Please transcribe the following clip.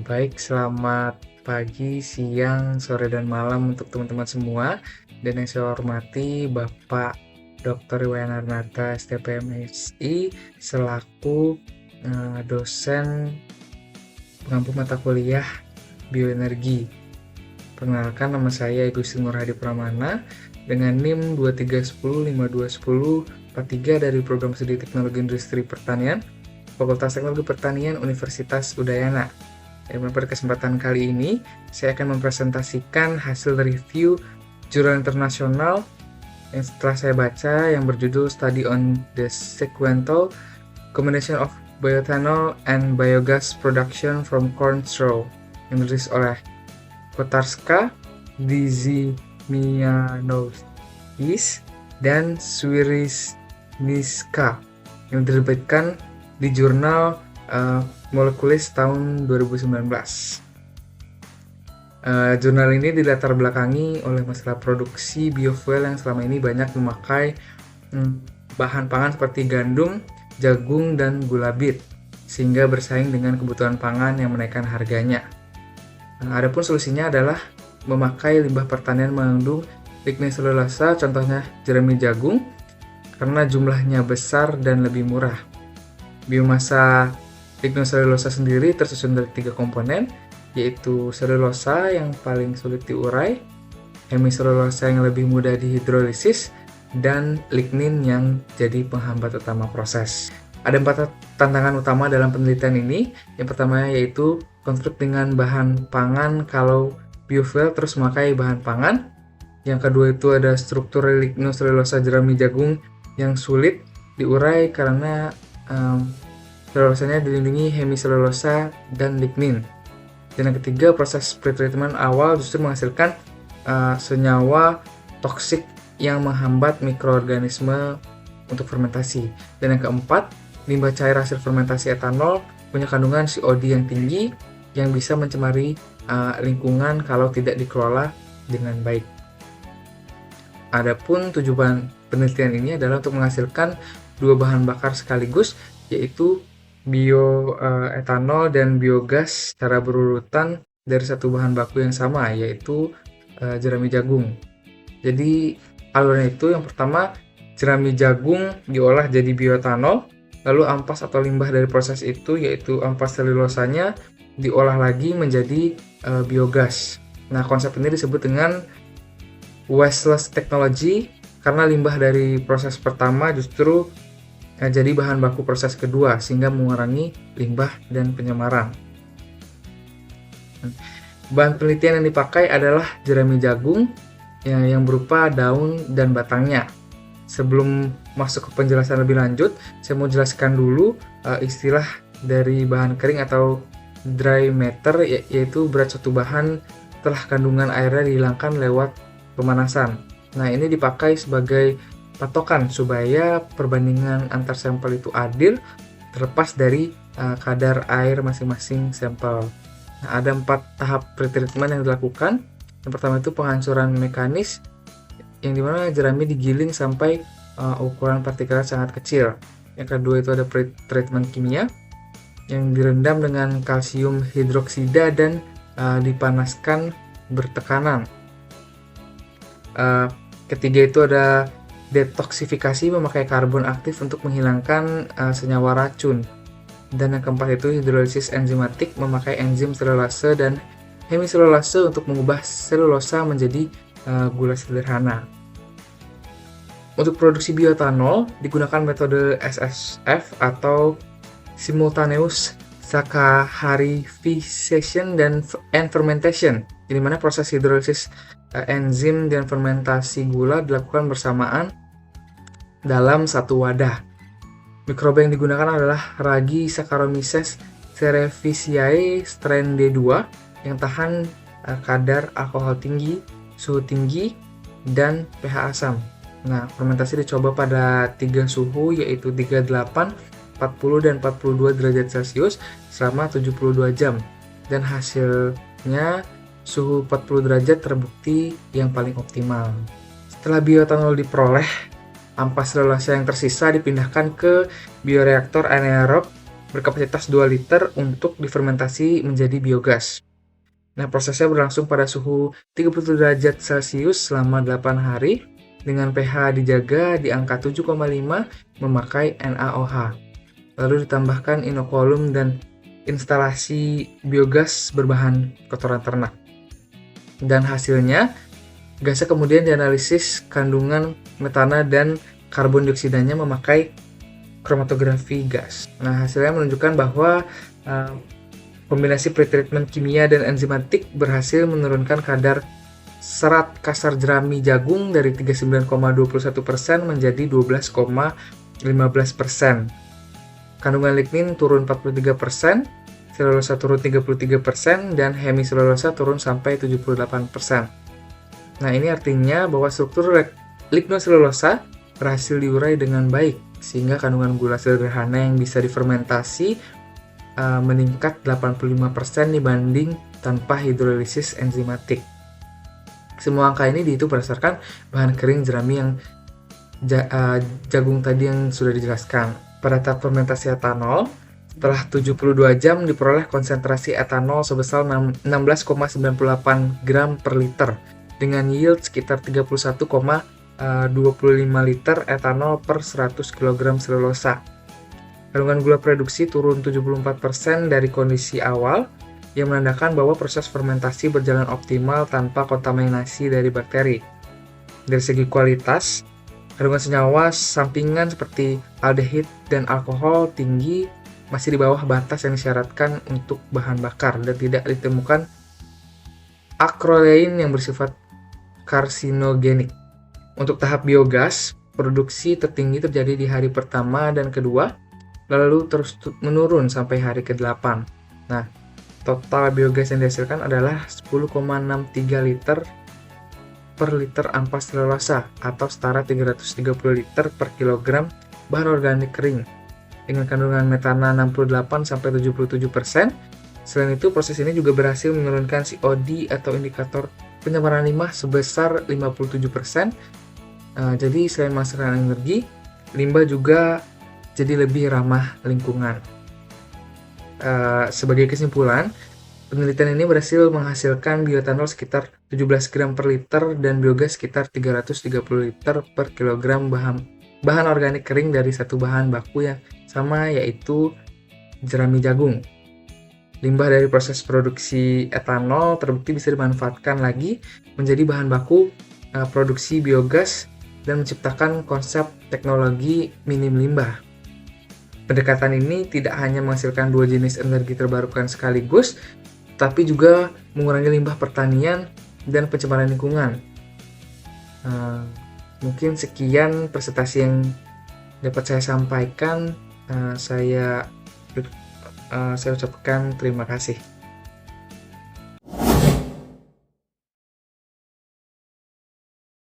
Baik, selamat pagi, siang, sore, dan malam untuk teman-teman semua. Dan yang saya hormati Bapak Dr. Iwanarnata STP MSI selaku dosen pengampu mata kuliah bioenergi. Perkenalkan, nama saya Igusti Nur Hadi Pramana dengan NIM 2310521043 dari Program Studi Teknologi Industri Pertanian, Fakultas Teknologi Pertanian Universitas Udayana. Pada kesempatan kali ini, saya akan mempresentasikan hasil review jurnal internasional yang setelah saya baca yang berjudul Study on the Sequential Combination of Bioethanol and Biogas Production from Corn Straw yang ditulis oleh Kotarska, Dzimianowicz, dan Swiryszynska yang diterbitkan di jurnal Molecules tahun 2019. Jurnal ini dilatar belakangi oleh masalah produksi biofuel yang selama ini banyak memakai bahan pangan seperti gandum, jagung, dan gula bit, sehingga bersaing dengan kebutuhan pangan yang menaikkan harganya. Adapun solusinya adalah memakai limbah pertanian mengandung lignin selulosa, contohnya jerami jagung, karena jumlahnya besar dan lebih murah. Biomasa lignin selulosa sendiri tersusun dari 3 komponen, yaitu selulosa yang paling sulit diurai, hemiselulosa yang lebih mudah dihidrolisis, dan lignin yang jadi penghambat utama proses. Ada 4 tantangan utama dalam penelitian ini. Yang pertama yaitu konstruk dengan bahan pangan kalau biofuel terus memakai bahan pangan. Yang kedua itu ada struktur lignoselulosa jerami jagung yang sulit diurai karena selulosanya dilindungi hemiselulosa dan lignin. Dan yang ketiga, proses pretreatment awal justru menghasilkan senyawa toksik yang menghambat mikroorganisme untuk fermentasi. Dan yang keempat, limbah cair hasil fermentasi etanol punya kandungan COD yang tinggi yang bisa mencemari lingkungan kalau tidak dikelola dengan baik. Adapun tujuan penelitian ini adalah untuk menghasilkan 2 bahan bakar sekaligus, yaitu bioetanol dan biogas secara berurutan dari satu bahan baku yang sama, yaitu jerami jagung. Jadi alurnya itu yang pertama, jerami jagung diolah jadi bioetanol, lalu ampas atau limbah dari proses itu, yaitu ampas selulosanya, diolah lagi menjadi biogas. Nah, konsep ini disebut dengan wasteless technology karena limbah dari proses pertama justru jadi bahan baku proses kedua, sehingga mengurangi limbah dan penyemaran. Bahan penelitian yang dipakai adalah jerami jagung yang berupa daun dan batangnya. Sebelum masuk ke penjelasan lebih lanjut, saya mau jelaskan dulu istilah dari bahan kering atau dry matter, yaitu berat suatu bahan setelah kandungan airnya dihilangkan lewat pemanasan. Nah, ini dipakai sebagai patokan supaya perbandingan antar sampel itu adil terlepas dari kadar air masing-masing sampel. Nah, ada 4 tahap pretreatment yang dilakukan. Yang pertama itu penghancuran mekanis, yang dimana jerami digiling sampai ukuran partikelat sangat kecil. Yang kedua itu ada pretreatment kimia, yang direndam dengan kalsium hidroksida dan dipanaskan bertekanan. Ketiga itu ada detoksifikasi, memakai karbon aktif untuk menghilangkan senyawa racun. Dan yang keempat itu hidrolisis enzimatik, memakai enzim selulase dan hemiselulase untuk mengubah selulosa menjadi gula sederhana. Untuk produksi bioetanol digunakan metode SSF atau simultaneous saccharidization and fermentation, di mana proses hidrolisis enzim dan fermentasi gula dilakukan bersamaan dalam satu wadah. Mikroba yang digunakan adalah Ragi Saccharomyces cerevisiae strain D2 yang tahan kadar alkohol tinggi, suhu tinggi, dan pH asam. Nah, fermentasi dicoba pada 3 suhu, yaitu 38, 40, dan 42 derajat Celcius selama 72 jam. Dan hasilnya suhu 40 derajat terbukti yang paling optimal. Setelah bioetanol diperoleh, ampas selulosa yang tersisa dipindahkan ke bioreaktor anaerob berkapasitas 2 liter untuk difermentasi menjadi biogas. Nah, prosesnya berlangsung pada suhu 37 derajat Celcius selama 8 hari dengan pH dijaga di angka 7,5 memakai NaOH. Lalu ditambahkan inokulum dan instalasi biogas berbahan kotoran ternak. Dan hasilnya, gasnya kemudian dianalisis kandungan metana dan karbon dioksidanya memakai kromatografi gas. Nah, hasilnya menunjukkan bahwa kombinasi pretreatment kimia dan enzimatik berhasil menurunkan kadar serat kasar jerami jagung dari 39,21% menjadi 12,15%. Kandungan lignin turun 43%, selulosa turun 33%, dan hemiselulosa turun sampai 78%. Nah, ini artinya bahwa struktur lignoselulosa berhasil diurai dengan baik, sehingga kandungan gula sederhana yang bisa difermentasi meningkat 85% dibanding tanpa hidrolisis enzimatik. Semua angka ini dihitung berdasarkan bahan kering jerami yang jagung tadi yang sudah dijelaskan. Pada tahap fermentasi etanol, setelah 72 jam diperoleh konsentrasi etanol sebesar 16,98 gram per liter dengan yield sekitar 31,25 liter etanol per 100 kg selulosa. Kandungan gula produksi turun 74% dari kondisi awal, yang menandakan bahwa proses fermentasi berjalan optimal tanpa kontaminasi dari bakteri. Dari segi kualitas, kandungan senyawa sampingan seperti aldehid dan alkohol tinggi masih di bawah batas yang disyaratkan untuk bahan bakar dan tidak ditemukan akrolein yang bersifat karsinogenik. Untuk tahap biogas, produksi tertinggi terjadi di hari pertama dan kedua, lalu terus menurun sampai hari ke-8. Nah, total biogas yang dihasilkan adalah 10,63 liter per liter ampas selulosa atau setara 330 liter per kilogram bahan organik kering dengan kandungan metana 68-77%. Selain itu, proses ini juga berhasil menurunkan COD atau indikator pencemaran limbah sebesar 57%. Jadi selain menghasilkan energi, limbah juga jadi lebih ramah lingkungan. Sebagai kesimpulan, penelitian ini berhasil menghasilkan bioetanol sekitar 17 gram per liter dan biogas sekitar 330 liter per kilogram bahan organik kering dari satu bahan baku yang sama, yaitu jerami jagung. Limbah dari proses produksi etanol terbukti bisa dimanfaatkan lagi menjadi bahan baku produksi biogas dan menciptakan konsep teknologi minim limbah. Pendekatan ini tidak hanya menghasilkan dua jenis energi terbarukan sekaligus, tapi juga mengurangi limbah pertanian dan pencemaran lingkungan. Mungkin sekian presentasi yang dapat saya sampaikan. Saya ucapkan terima kasih.